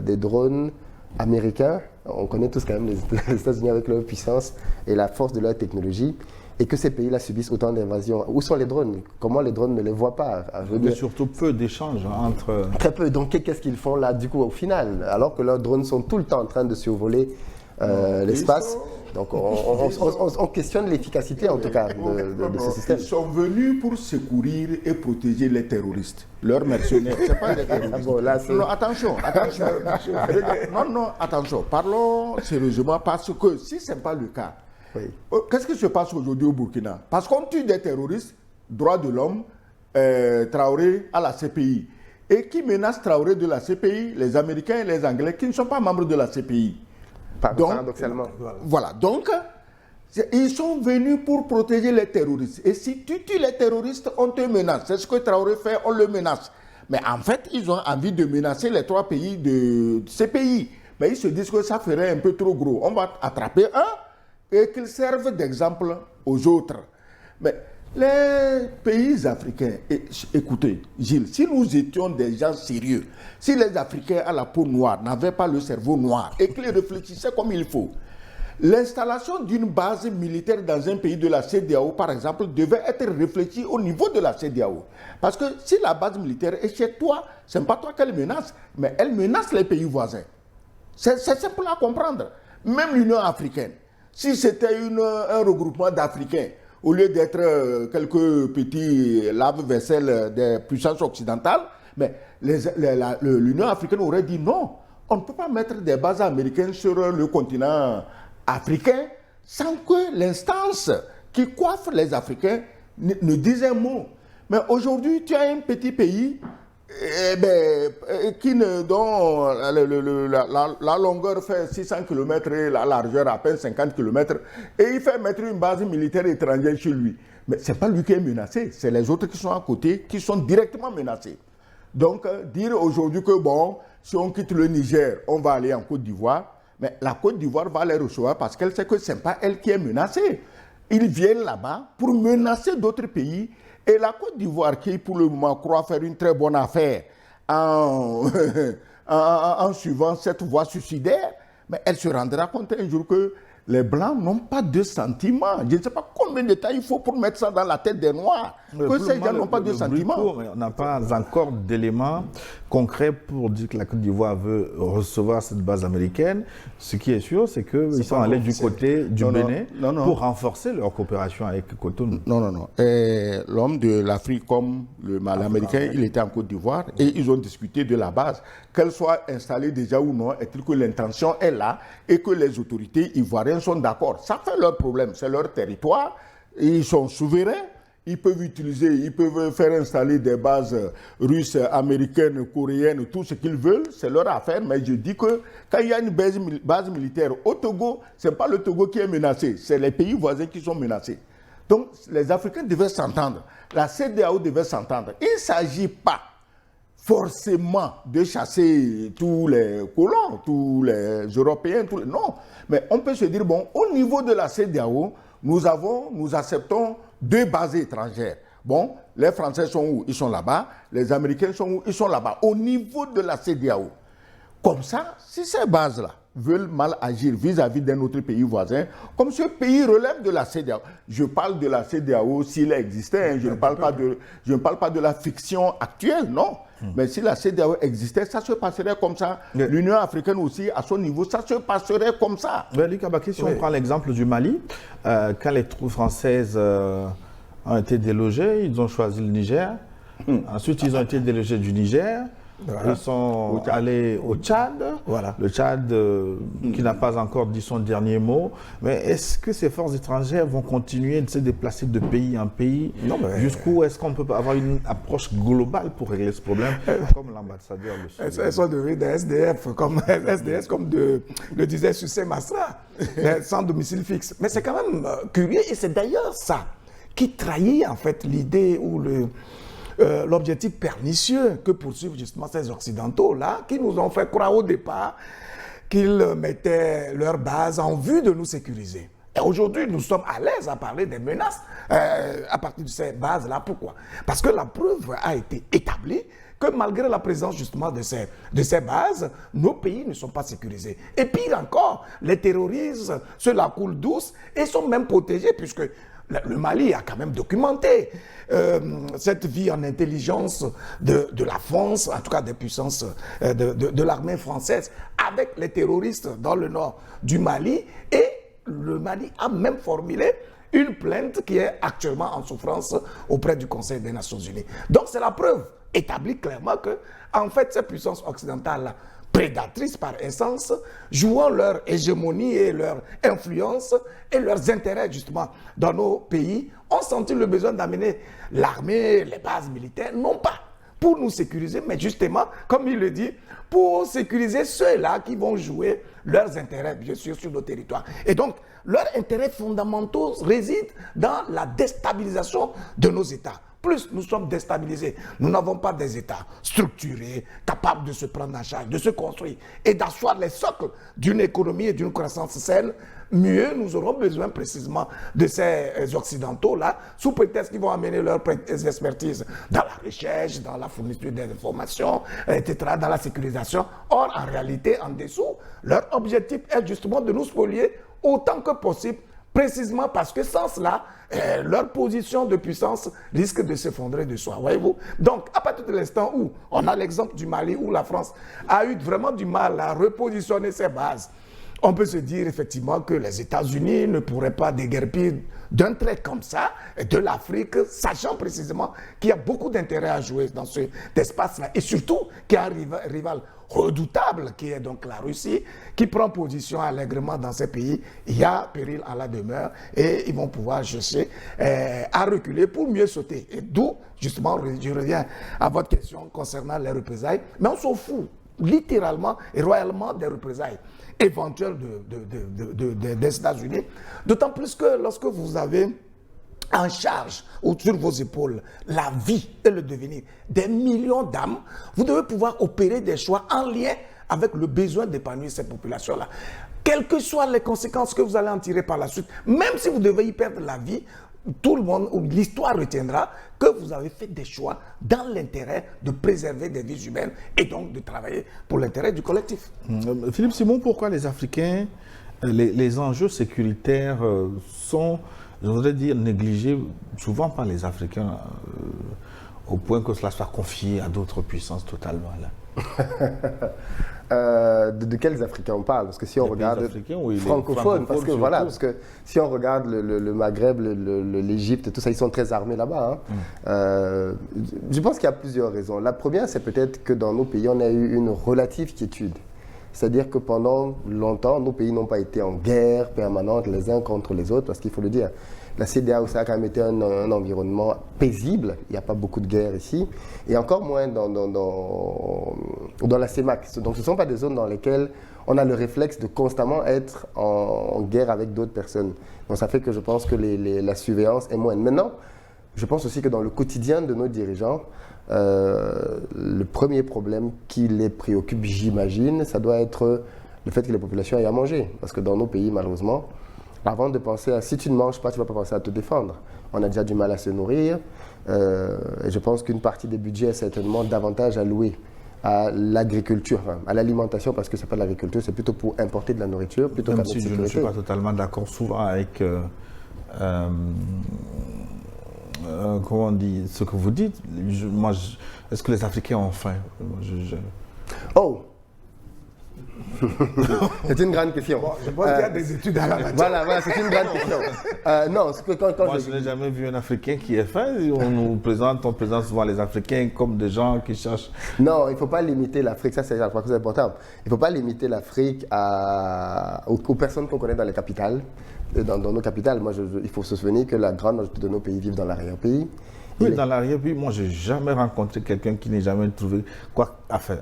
Speaker 2: des drones américains, on connaît tous quand même les États-Unis avec leur puissance et la force de leur technologie, et que ces pays-là subissent autant d'invasions. Où sont les drones? Comment les drones ne les voient pas?
Speaker 1: Mais surtout peu d'échanges entre...
Speaker 2: Très peu. Donc qu'est-ce qu'ils font là du coup au final? Alors que leurs drones sont tout le temps en train de survoler l'espace. Donc on questionne l'efficacité en tout cas de ce système.
Speaker 4: Ils sont venus pour secourir et protéger les terroristes. Leurs mercenaires, c'est pas des terroristes.
Speaker 2: Bon, là,
Speaker 4: non, attention. Attention. Parlons sérieusement parce que si ce n'est pas le cas, oui. Qu'est-ce qui se passe aujourd'hui au Burkina? Parce qu'on tue des terroristes, droits de l'homme, Traoré à la CPI. Et qui menace Traoré de la CPI? Les Américains et les Anglais qui ne sont pas membres de la CPI.
Speaker 2: Paradoxalement.
Speaker 4: Voilà. Donc, ils sont venus pour protéger les terroristes. Et si tu tues les terroristes, on te menace. C'est ce que Traoré fait, on le menace. Mais en fait, ils ont envie de menacer les 3 pays de ces pays. Mais ils se disent que ça ferait un peu trop gros. On va attraper un et qu'ils servent d'exemple aux autres. Mais les pays africains, écoutez, Gilles, si nous étions des gens sérieux, si les Africains à la peau noire n'avaient pas le cerveau noir et qu'ils réfléchissaient comme il faut, l'installation d'une base militaire dans un pays de la CEDEAO, par exemple, devait être réfléchie au niveau de la CEDEAO. Parce que si la base militaire est chez toi, ce n'est pas toi qu'elle menace, mais elle menace les pays voisins. C'est simple à comprendre. Même l'Union africaine, si c'était un regroupement d'Africains, au lieu d'être quelques petits lave-vaisselle des puissances occidentales, mais l'Union africaine aurait dit non, on ne peut pas mettre des bases américaines sur le continent africain sans que l'instance qui coiffe les Africains ne dise un mot. Mais aujourd'hui, tu as un petit pays dont la longueur fait 600 km et la largeur à peine 50 km, et il fait mettre une base militaire étrangère chez lui. Mais ce n'est pas lui qui est menacé, c'est les autres qui sont à côté qui sont directement menacés. Donc, dire aujourd'hui que bon, si on quitte le Niger, on va aller en Côte d'Ivoire, mais la Côte d'Ivoire va les recevoir parce qu'elle sait que ce n'est pas elle qui est menacée. Ils viennent là-bas pour menacer d'autres pays. Et la Côte d'Ivoire, qui pour le moment croit faire une très bonne affaire en suivant cette voie suicidaire, mais elle se rendra compte un jour que les Blancs n'ont pas de sentiments. Je ne sais pas combien de temps il faut pour mettre ça dans la tête des Noirs, que ces gens n'ont pas de sentiments.
Speaker 1: On n'a pas encore d'éléments concrets pour dire que la Côte d'Ivoire veut recevoir cette base américaine. Ce qui est sûr, c'est qu'ils sont allés du côté du Bénin pour renforcer leur coopération avec Cotonou.
Speaker 4: Non. L'homme de l'Afrique comme le mal américain, il était en Côte d'Ivoire et ils ont discuté de la base. Qu'elle soit installée déjà ou non, est-il que l'intention est là et que les autorités ivoiriennes sont d'accord. Ça fait leur problème, c'est leur territoire, ils sont souverains, ils peuvent faire installer des bases russes, américaines, coréennes, tout ce qu'ils veulent, c'est leur affaire, mais je dis que quand il y a une base militaire au Togo, ce n'est pas le Togo qui est menacé, c'est les pays voisins qui sont menacés. Donc les Africains devaient s'entendre, la CEDEAO devait s'entendre. Il ne s'agit pas forcément de chasser tous les colons, tous les Européens, non. Mais on peut se dire, bon, au niveau de la CEDEAO, nous acceptons 2 bases étrangères. Bon, les Français sont où? Ils sont là-bas. Les Américains sont où? Ils sont là-bas. Au niveau de la CEDEAO. Comme ça, si ces bases-là veulent mal agir vis-à-vis d'un autre pays voisin, comme ce pays relève de la CEDEAO. Je parle de la CEDEAO s'il existait, hein, je ne parle pas de la fiction actuelle, non. Mais si la CEDEAO existait, ça se passerait comme ça. L'Union africaine aussi, à son niveau, ça se passerait comme ça.
Speaker 1: Luc Abakí, si on prend l'exemple du Mali, quand les troupes françaises ont été délogées, ils ont choisi le Niger. Ensuite, ils ont été délogés du Niger.
Speaker 3: Voilà.
Speaker 1: Ils sont allés au Tchad.
Speaker 3: Voilà.
Speaker 1: Le Tchad qui n'a pas encore dit son dernier mot. Mais est-ce que ces forces étrangères vont continuer de se déplacer de pays en pays?
Speaker 3: Non, mais...
Speaker 1: Jusqu'où est-ce qu'on peut avoir une approche globale pour régler ce problème, comme l'ambassadeur le suit?
Speaker 3: Elles sont devenues des SDF, comme le disait Sucé Masra, sans domicile fixe. Mais c'est quand même curieux, et c'est d'ailleurs ça qui trahit en fait l'idée ou l'objectif pernicieux que poursuivent justement ces Occidentaux-là, qui nous ont fait croire au départ qu'ils mettaient leur base en vue de nous sécuriser. Et aujourd'hui, nous sommes à l'aise à parler des menaces à partir de ces bases-là. Pourquoi? Parce que la preuve a été établie que malgré la présence justement de ces bases, nos pays ne sont pas sécurisés. Et pire encore, les terroristes se la coulent douce et sont même protégés puisque le Mali a quand même documenté cette vie en intelligence de la France, en tout cas des puissances de l'armée française, avec les terroristes dans le nord du Mali. Et le Mali a même formulé une plainte qui est actuellement en souffrance auprès du Conseil des Nations Unies. Donc c'est la preuve établie clairement que, en fait, ces puissances occidentales prédatrices par essence, jouant leur hégémonie et leur influence et leurs intérêts justement dans nos pays, ont senti le besoin d'amener l'armée, les bases militaires, non pas pour nous sécuriser, mais justement, comme il le dit, pour sécuriser ceux-là qui vont jouer leurs intérêts, bien sûr, sur nos territoires. Et donc, leurs intérêts fondamentaux résident dans la déstabilisation de nos États. Plus nous sommes déstabilisés, nous n'avons pas des États structurés, capables de se prendre en charge, de se construire et d'asseoir les socles d'une économie et d'une croissance saine, mieux nous aurons besoin précisément de ces Occidentaux-là, sous prétexte qu'ils vont amener leur expertise dans la recherche, dans la fourniture des informations, etc., dans la sécurisation. Or, en réalité, en dessous, leur objectif est justement de nous spolier autant que possible, précisément parce que sans cela, leur position de puissance risque de s'effondrer de soi, voyez-vous. Donc, à partir de l'instant où on a l'exemple du Mali, où la France a eu vraiment du mal à repositionner ses bases, on peut se dire effectivement que les États-Unis ne pourraient pas déguerpir d'un trait comme ça de l'Afrique, sachant précisément qu'il y a beaucoup d'intérêt à jouer dans cet espace-là, et surtout qu'il y a un rival redoutable qui est donc la Russie, qui prend position allègrement dans ces pays. Il y a péril à la demeure et ils vont pouvoir chercher à reculer pour mieux sauter. Et d'où, justement, je reviens à votre question concernant les représailles, mais on s'en fout littéralement et royalement des représailles éventuelles des États-Unis, d'autant plus que lorsque vous avez en charge ou sur vos épaules la vie et le devenir des millions d'âmes, vous devez pouvoir opérer des choix en lien avec le besoin d'épanouir ces populations-là. Quelles que soient les conséquences que vous allez en tirer par la suite, même si vous devez y perdre la vie, tout le monde, ou l'histoire retiendra que vous avez fait des choix dans l'intérêt de préserver des vies humaines et donc de travailler pour l'intérêt du collectif.
Speaker 1: Philippe Simon, pourquoi les Africains, les enjeux sécuritaires sont, je voudrais dire, négligés souvent par les Africains au point que cela soit confié à d'autres puissances totalement là?
Speaker 2: De quels Africains on parle? Parce que si on regarde francophones, parce que voilà, parce que si on regarde le Maghreb, l'Égypte, tout ça, ils sont très armés là-bas. Hein. Je pense qu'il y a plusieurs raisons. La première, c'est peut-être que dans nos pays, on a eu une relative quiétude. C'est-à-dire que pendant longtemps, nos pays n'ont pas été en guerre permanente les uns contre les autres, parce qu'il faut le dire, la CEDEAO, ça a quand même été un environnement paisible. Il n'y a pas beaucoup de guerre ici. Et encore moins dans la CEMAC. Donc ce ne sont pas des zones dans lesquelles on a le réflexe de constamment être en guerre avec d'autres personnes. Donc ça fait que je pense que la surveillance est moindre. Maintenant, je pense aussi que dans le quotidien de nos dirigeants, le premier problème qui les préoccupe, j'imagine, ça doit être le fait que les populations aient à manger. Parce que dans nos pays, malheureusement, avant de penser à si tu ne manges pas, tu ne vas pas penser à te défendre. On a déjà du mal à se nourrir. Et je pense qu'une partie des budgets est certainement davantage allouée à l'agriculture, à l'alimentation, parce que ce n'est pas de l'agriculture, c'est plutôt pour importer de la nourriture, plutôt qu'à
Speaker 1: Même
Speaker 2: notre
Speaker 1: si je ne suis
Speaker 2: sécurité.
Speaker 1: pas totalement d'accord souvent avec comment on dit, ce que vous dites. Est-ce que les Africains ont faim?
Speaker 2: Oh c'est une grande question.
Speaker 3: Bon, je pense qu'il y a des études à la matière.
Speaker 2: Voilà, c'est une grande question. Non, ce que quand
Speaker 1: Moi, je n'ai jamais vu un Africain qui est faim. On présente souvent les Africains comme des gens qui cherchent.
Speaker 2: Non, il ne faut pas limiter l'Afrique, ça c'est important. Il ne faut pas limiter l'Afrique aux personnes qu'on connaît dans les capitales, dans nos capitales. Moi, il faut se souvenir que la grande majorité de nos pays vivent dans l'arrière-pays.
Speaker 1: Oui, dans l'arrière-pays, moi, je n'ai jamais rencontré quelqu'un qui n'ait jamais trouvé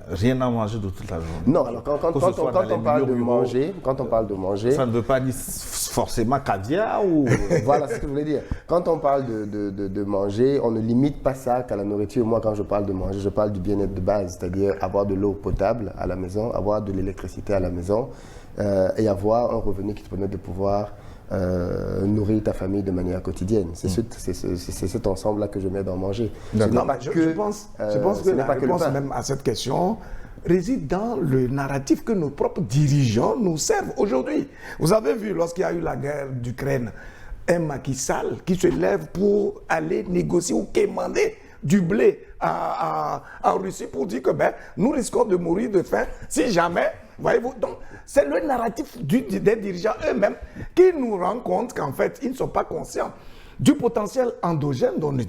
Speaker 1: rien à manger de toute la journée.
Speaker 2: Non, alors quand on parle de manger,
Speaker 1: ça ne veut pas dire forcément caviar ou...
Speaker 2: Voilà ce que je voulais dire. Quand on parle de manger, on ne limite pas ça qu'à la nourriture. Moi, quand je parle de manger, je parle du bien-être de base, c'est-à-dire avoir de l'eau potable à la maison, avoir de l'électricité à la maison et avoir un revenu qui te permet de pouvoir nourrir ta famille de manière quotidienne. C'est cet ensemble-là que je mets dans manger.
Speaker 3: Je pense que la réponse même à cette question réside dans le narratif que nos propres dirigeants nous servent aujourd'hui. Vous avez vu, lorsqu'il y a eu la guerre d'Ukraine, un Macky Sall qui se lève pour aller négocier ou quémander du blé en Russie pour dire que nous risquons de mourir de faim si jamais, voyez-vous. Donc, c'est le narratif des dirigeants eux-mêmes qui nous rend compte qu'en fait, ils ne sont pas conscients du potentiel endogène dont nous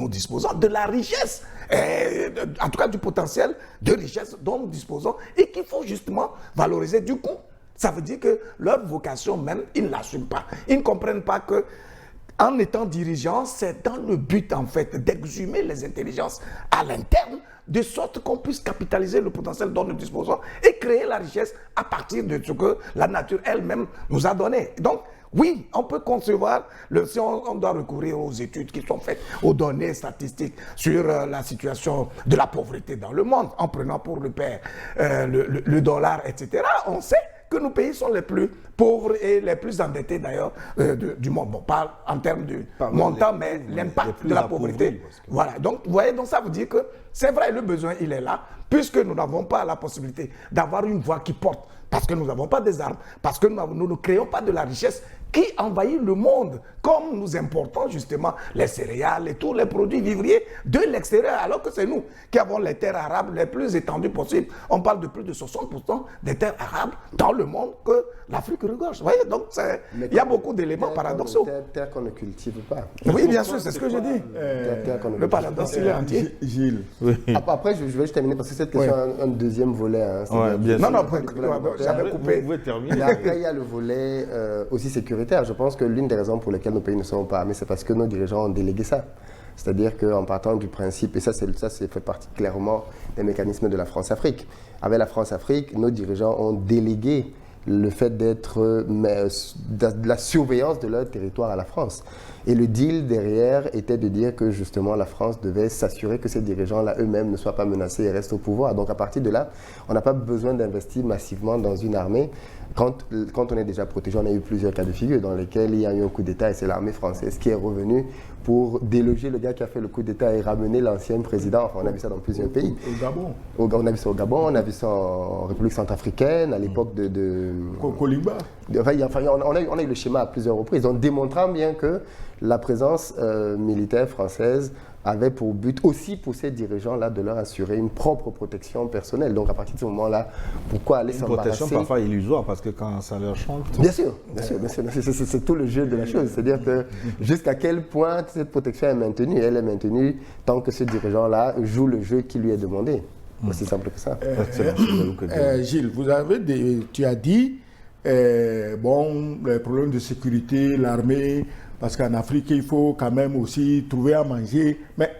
Speaker 3: disposons, de la richesse, en tout cas du potentiel de richesse dont nous disposons et qu'il faut justement valoriser. Du coup, ça veut dire que leur vocation même, ils ne l'assument pas. Ils ne comprennent pas que en étant dirigeant, c'est dans le but en fait d'exhumer les intelligences à l'interne, de sorte qu'on puisse capitaliser le potentiel dont nous disposons et créer la richesse à partir de ce que la nature elle-même nous a donné. Donc, oui, on peut concevoir, si on doit recourir aux études qui sont faites, aux données statistiques sur la situation de la pauvreté dans le monde, en prenant pour le père le dollar, etc. On sait que nos pays sont les plus pauvres et les plus endettés d'ailleurs du monde. Bon, pas en termes de montant, mais l'impact de la pauvreté. Voilà, donc vous voyez, donc ça veut dire que c'est vrai, le besoin il est là, puisque nous n'avons pas la possibilité d'avoir une voix qui porte, parce que nous n'avons pas des armes, parce que nous ne créons pas de la richesse qui envahit le monde, comme nous importons justement les céréales et tous les produits vivriers de l'extérieur, alors que c'est nous qui avons les terres arables les plus étendues possibles. On parle de plus de 60% des terres arabes dans le monde que l'Afrique regorge. Vous voyez, donc il y a beaucoup d'éléments paradoxaux.
Speaker 2: Terre qu'on ne cultive pas.
Speaker 3: Oui, bien sûr, c'est ce que je dis. Le paradoxe, il est entier.
Speaker 4: Gilles.
Speaker 2: Oui. Après, je vais juste terminer parce que cette question a un deuxième volet. Hein,
Speaker 1: bien sûr.
Speaker 3: Non, j'avais coupé.
Speaker 1: Vous pouvez terminer.
Speaker 2: Et après, il y a le volet aussi sécuritaire. Je pense que l'une des raisons pour lesquelles nos pays ne sont pas armés, c'est parce que nos dirigeants ont délégué ça. C'est-à-dire qu'en partant du principe, et ça fait partie clairement des mécanismes de la France-Afrique. Avec la France-Afrique, nos dirigeants ont délégué le fait d'être de la surveillance de leur territoire à la France. Et le deal derrière était de dire que justement la France devait s'assurer que ces dirigeants-là eux-mêmes ne soient pas menacés et restent au pouvoir. Donc à partir de là, on n'a pas besoin d'investir massivement dans une armée. Quand on est déjà protégé, on a eu plusieurs cas de figure dans lesquels il y a eu un coup d'État et c'est l'armée française qui est revenue pour déloger le gars qui a fait le coup d'État et ramener l'ancien président. Enfin, on a vu ça dans plusieurs pays.
Speaker 4: Au Gabon.
Speaker 2: On a vu ça au Gabon, on a vu ça en République centrafricaine, à l'époque de
Speaker 4: Kolimba.
Speaker 2: On a eu le schéma à plusieurs reprises, en démontrant bien que la présence militaire française avait pour but aussi pour ces dirigeants-là de leur assurer une propre protection personnelle. Donc à partir de ce moment-là, pourquoi aller s'embarrasser?
Speaker 1: Une protection parfois illusoire parce que quand ça leur chante...
Speaker 2: Bien sûr. C'est tout le jeu de la chose. C'est-à-dire que jusqu'à quel point cette protection est maintenue, elle est maintenue tant que ce dirigeant-là joue le jeu qui lui est demandé. Aussi simple que ça.
Speaker 4: Gilles, tu as dit, les problèmes de sécurité, l'armée, parce qu'en Afrique, il faut quand même aussi trouver à manger. Mais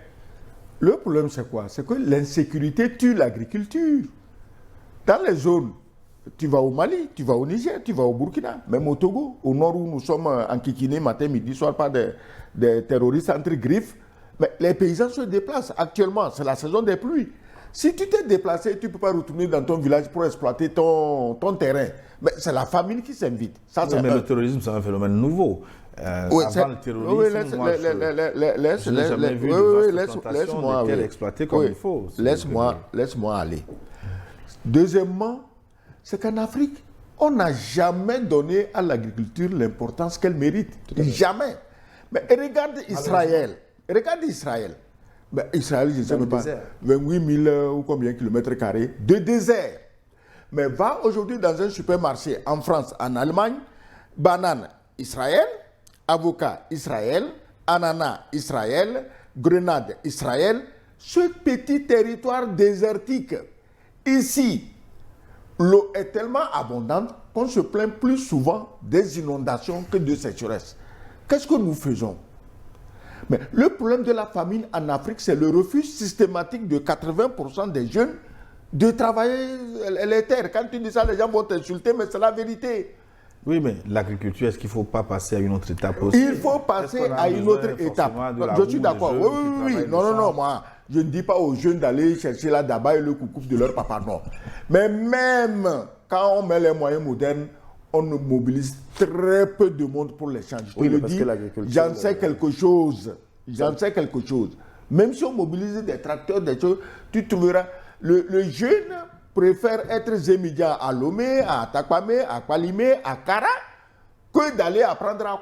Speaker 4: le problème, c'est quoi? C'est que l'insécurité tue l'agriculture. Dans les zones, tu vas au Mali, tu vas au Niger, tu vas au Burkina, même au Togo, au nord où nous sommes enquiquinés matin, midi, soir par des terroristes entre griffes. Mais les paysans se déplacent. Actuellement, c'est la saison des pluies. Si tu t'es déplacé, tu ne peux pas retourner dans ton village pour exploiter ton terrain. Mais c'est la famine qui s'invite.
Speaker 1: Mais le terrorisme, c'est un phénomène nouveau.
Speaker 4: Oui,
Speaker 1: avant le terrorisme, je n'ai jamais vu de vaste plantation de terres exploitées comme il faut.
Speaker 4: Laisse-moi aller. Deuxièmement, c'est qu'en Afrique, on n'a jamais donné à l'agriculture l'importance qu'elle mérite. Jamais. Mais regarde Israël. Regarde Israël. Ben, Israël, je ne sais même pas, 28 000 ou combien de kilomètres carrés de désert. Mais va aujourd'hui dans un supermarché en France, en Allemagne, banane, Israël, avocat, Israël, ananas, Israël, grenade, Israël. Ce petit territoire désertique, ici, l'eau est tellement abondante qu'on se plaint plus souvent des inondations que de sécheresse. Qu'est-ce que nous faisons? Mais le problème de la famine en Afrique, c'est le refus systématique de 80% des jeunes de travailler les terres. Quand tu dis ça, les gens vont t'insulter, mais c'est la vérité.
Speaker 1: Oui, mais l'agriculture, est-ce qu'il ne faut pas passer à une autre étape aussi?
Speaker 4: Il faut passer à une autre étape. Je suis d'accord. Oui. Non, moi, je ne dis pas aux jeunes d'aller chercher la daba et le coucou de leur papa, non. Mais même quand on met les moyens modernes, on mobilise très peu de monde pour l'échange. Je te le dis, j'en sais quelque chose. Même si on mobilise des tracteurs, des choses, tu trouveras le jeune préfère être Zémidia à Lomé, à Takpamé, à Kwalimé, à Kara, que d'aller apprendre à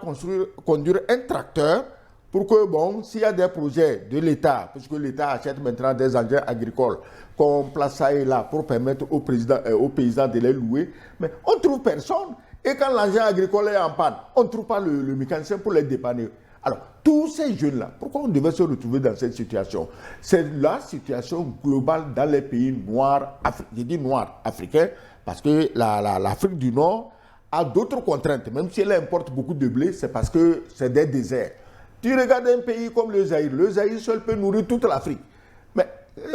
Speaker 4: conduire un tracteur pour que, bon, s'il y a des projets de l'État, puisque l'État achète maintenant des engins agricoles, qu'on place ça et là pour permettre aux paysans de les louer, mais on ne trouve personne. Et quand l'engin agricole est en panne, on ne trouve pas le mécanicien pour les dépanner. Alors, tous ces jeunes-là, pourquoi on devait se retrouver dans cette situation? C'est la situation globale dans les pays noirs, je dis noirs africains, parce que l'Afrique du Nord a d'autres contraintes. Même si elle importe beaucoup de blé, c'est parce que c'est des déserts. Tu regardes un pays comme le Zaïre seul peut nourrir toute l'Afrique. Mais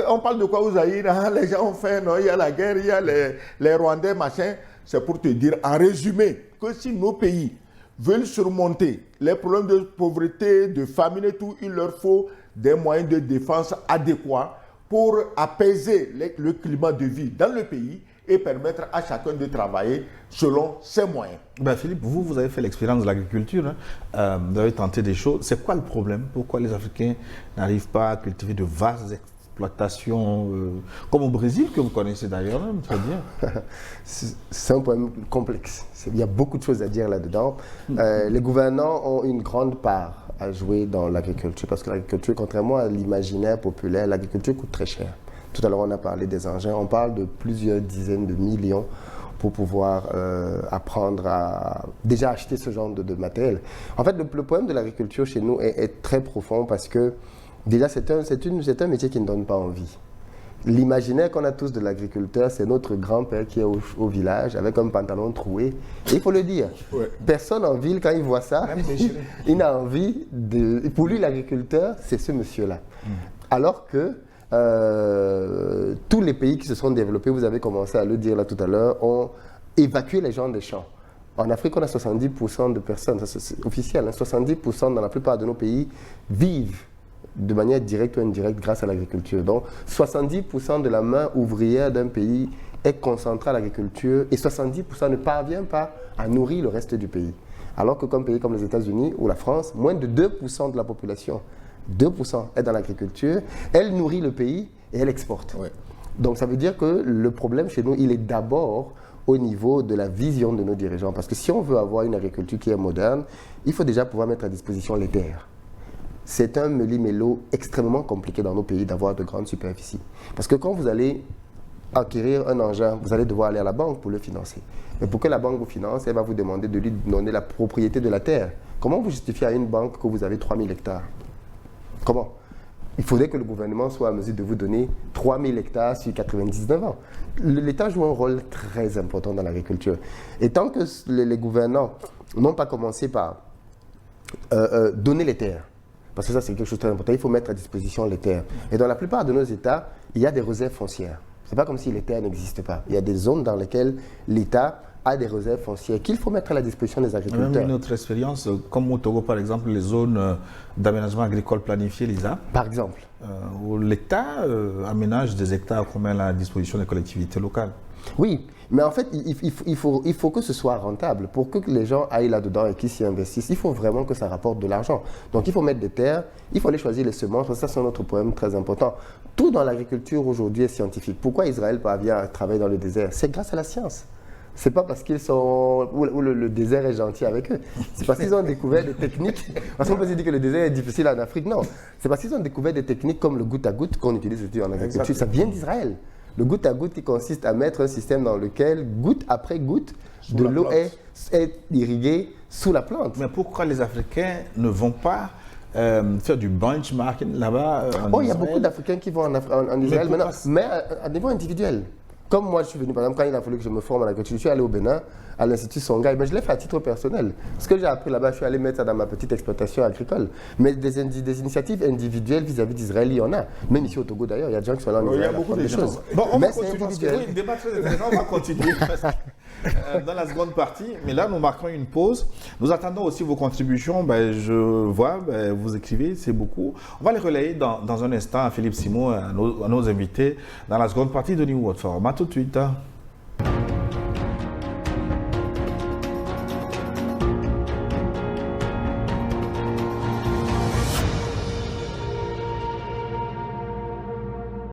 Speaker 4: on parle de quoi au Zaïre? Les gens ont faim, non, il y a la guerre, il y a les Rwandais, machin. C'est pour te dire, en résumé, que si nos pays veulent surmonter les problèmes de pauvreté, de famine et tout, il leur faut des moyens de défense adéquats pour apaiser le climat de vie dans le pays et permettre à chacun de travailler selon ses moyens.
Speaker 1: Ben Philippe, vous avez fait l'expérience de l'agriculture, hein. Vous avez tenté des choses. C'est quoi le problème? Pourquoi les Africains n'arrivent pas à cultiver de vastes exploitations, comme au Brésil, que vous connaissez d'ailleurs, hein, très bien?
Speaker 2: C'est un problème complexe. Il y a beaucoup de choses à dire là-dedans. Les gouvernants ont une grande part à jouer dans l'agriculture, parce que l'agriculture, contrairement à l'imaginaire populaire, l'agriculture coûte très cher. Tout à l'heure, on a parlé des engins. On parle de plusieurs dizaines de millions pour pouvoir apprendre à déjà acheter ce genre de matériel. En fait, le problème de l'agriculture chez nous est très profond parce que déjà, c'est un métier qui ne donne pas envie. L'imaginaire qu'on a tous de l'agriculteur, c'est notre grand-père qui est au village avec un pantalon troué. Et il faut le dire, personne en ville, quand il voit ça, il n'a envie de... Pour lui, l'agriculteur, c'est ce monsieur-là. Alors que tous les pays qui se sont développés, vous avez commencé à le dire là tout à l'heure, ont évacué les gens des champs. En Afrique, on a 70% de personnes, c'est officiel, hein, 70% dans la plupart de nos pays vivent de manière directe ou indirecte grâce à l'agriculture. Donc 70% de la main ouvrière d'un pays est concentrée à l'agriculture et 70% ne parvient pas à nourrir le reste du pays. Alors que comme pays comme les États-Unis ou la France, moins de 2% de la population 2% est dans l'agriculture, elle nourrit le pays et elle exporte. Donc ça veut dire que le problème chez nous, il est d'abord au niveau de la vision de nos dirigeants. Parce que si on veut avoir une agriculture qui est moderne, il faut déjà pouvoir mettre à disposition les terres. C'est un méli-mélo extrêmement compliqué dans nos pays d'avoir de grandes superficies. Parce que quand vous allez acquérir un engin, vous allez devoir aller à la banque pour le financer. Mais pour que la banque vous finance, elle va vous demander de lui donner la propriété de la terre. Comment vous justifiez à une banque que vous avez 3000 hectares? Comment? Il faudrait que le gouvernement soit à mesure de vous donner 3000 hectares sur 99 ans. L'État joue un rôle très important dans l'agriculture. Et tant que les gouvernants n'ont pas commencé par donner les terres, parce que ça c'est quelque chose de très important, il faut mettre à disposition les terres. Et dans la plupart de nos États, il y a des réserves foncières. Ce n'est pas comme si les terres n'existent pas. Il y a des zones dans lesquelles l'État a des réserves foncières qu'il faut mettre à la disposition des
Speaker 1: Même
Speaker 2: agriculteurs.
Speaker 1: une autre expérience, comme au Togo par exemple, les zones d'aménagement agricole planifié, l'ISA,
Speaker 2: Par exemple.
Speaker 1: où l'État aménage des hectares qu'on met à la disposition des collectivités locales.
Speaker 2: Oui, mais en fait, il faut que ce soit rentable. Pour que les gens aillent là-dedans et qu'ils s'y investissent, il faut vraiment que ça rapporte de l'argent. Donc il faut mettre des terres, il faut aller choisir les semences, parce que ça c'est un autre problème très important. Tout dans l'agriculture aujourd'hui est scientifique. Pourquoi Israël parvient à travailler dans le désert? C'est grâce à la science. C'est pas parce qu'ils sont ou le désert est gentil avec eux. C'est parce qu'ils ont découvert des techniques. Parce qu'on peut se dire que le désert est difficile en Afrique. Non, c'est parce qu'ils ont découvert des techniques comme le goutte à goutte qu'on utilise aujourd'hui en agriculture.
Speaker 1: Exactement.
Speaker 2: Ça vient d'Israël. Le goutte à goutte qui consiste à mettre un système dans lequel goutte après goutte de
Speaker 1: la
Speaker 2: l'eau
Speaker 1: plante.
Speaker 2: est irriguée sous la plante.
Speaker 1: Mais pourquoi les Africains ne vont pas faire du benchmarking là-bas en
Speaker 2: Oh, il y a
Speaker 1: Israël?
Speaker 2: beaucoup d'Africains qui vont en Israël
Speaker 1: pourquoi
Speaker 2: maintenant, mais à niveau individuel. Comme moi, je suis venu, par exemple, quand il a fallu que je me forme en agriculture, je suis allé au Bénin, à l'Institut Songhai, mais je l'ai fait à titre personnel. Ce que j'ai appris là-bas, je suis allé mettre ça dans ma petite exploitation agricole. Mais des initiatives individuelles vis-à-vis d'Israël, il y en a. Même ici au Togo d'ailleurs, il y a des gens qui sont là en
Speaker 4: Il y a
Speaker 2: Israël à
Speaker 4: beaucoup
Speaker 2: apprendre
Speaker 4: de
Speaker 2: des
Speaker 4: gens.
Speaker 2: choses.
Speaker 1: Bon, on
Speaker 2: Mais
Speaker 1: va
Speaker 2: c'est
Speaker 1: continuer parce que
Speaker 2: individuel.
Speaker 1: oui, débat très intéressant, on va continuer parce que, dans la seconde partie. Mais là, nous marquons une pause. Nous attendons aussi vos contributions. Ben, je vois, ben, vous écrivez, c'est beaucoup. On va les relayer dans un instant à Philippe Simon, à nos invités, dans la seconde partie de New World Forum. À tout de suite. Hein.